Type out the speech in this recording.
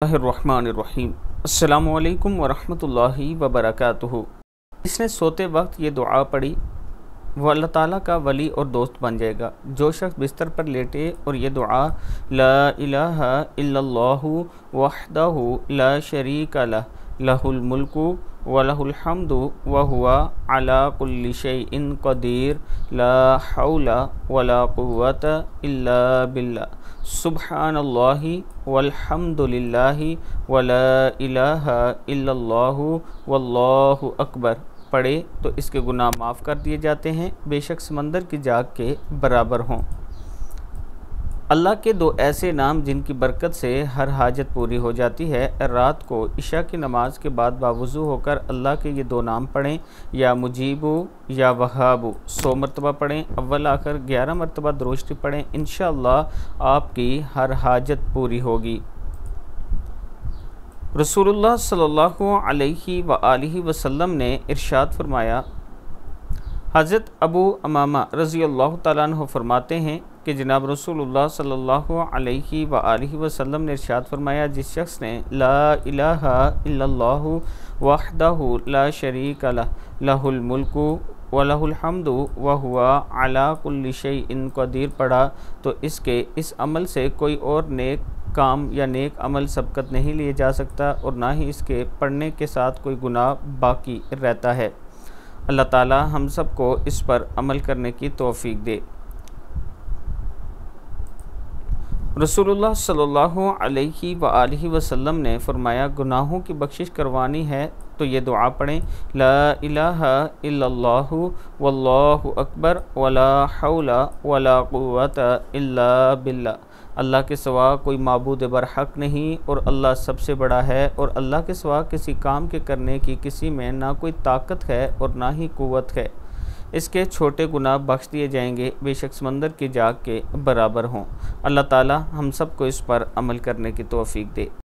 बिस्मिल्लाहिर्रहमानिर्रहीम। अस्सलामु अलैकुम वरहमतुल्लाहि वबरकातुहू। इसने सोते वक्त ये दुआ पढ़ी, वो अल्लाह ताला का वली और दोस्त बन जाएगा। जो शख्स बिस्तर पर लेटे और ये दुआ ला इलाहा इल्लल्लाहु वहदहु ला शरीका लह लहुल मुल्कु व लहुल हम्दु व हुवा अला कुल्लि शैइन क़दीर ला हौला वला कुव्वता इल्ला बिल्लाह सुब्हानल्लाहि वल्हम्दुलिल्लाहि वला इलाहा इल्लल्लाहु वल्लाहु अकबर पढ़े तो इसके गुनाह माफ़ कर दिए जाते हैं, बेशक समंदर की जाग के बराबर हों। अल्लाह के दो ऐसे नाम जिनकी बरकत से हर हाजत पूरी हो जाती है। रात को इशा की नमाज के बाद बावुज़ू होकर अल्लाह के ये दो नाम पढ़ें, या मुजीबू या वहाबू 100 मरतबा पढ़ें। अव्वल आखिर 11 मरतबा दुरूद शरीफ पढ़ें। इंशाअल्लाह आपकी हर हाजत पूरी होगी। रसूलुल्लाह सल्लल्लाहु अलैहि व आलिहि वसल्लम ने इरशाद फरमाया, हज़रत अबू अमामा रज़ी अल्लाह तआला अन्हु फरमाते हैं कि जनाब रसूलुल्लाह सल्लल्लाहु अलैहि व आलिहि वसल्लम ने इरशाद फरमाया, जिस शख्स ने ला इलाहा इल्लल्लाहु वहदहु ला शरीका लह लहुल मुल्कु व लहुल हम्दु व हुवा अला कुल्लि शैइन क़दीर पढ़ा तो इसके इस अमल से कोई और नेक काम या नेक अमल सबकत नहीं लिए जा सकता और ना ही इसके पढ़ने के साथ कोई गुनाह बाकी रहता है। अल्लाह ताला हम सब को इस पर अमल करने की तौफीक दे। रसूलुल्लाह सल्लल्लाहु अलैहि व आलिहि वसल्लम ने फरमाया, गुनाहों की बख्शिश करवानी है तो ये दुआ पढ़ें, ला इलाहा इल्लल्लाहु वल्लाहु अकबर वला हौला वला कुव्वता इल्ला बिल्लाह। अल्लाह के सिवा कोई माबूद बरहक नहीं और अल्लाह सबसे बड़ा है, और अल्लाह के सिवा किसी काम के करने की किसी में ना कोई ताकत है और ना ही कुव्वत है। इसके छोटे गुनाह बख्श दिए जाएंगे, बेशक समंदर की जाग के बराबर हों। अल्लाह ताला हम सब को इस पर अमल करने की तौफीक दे।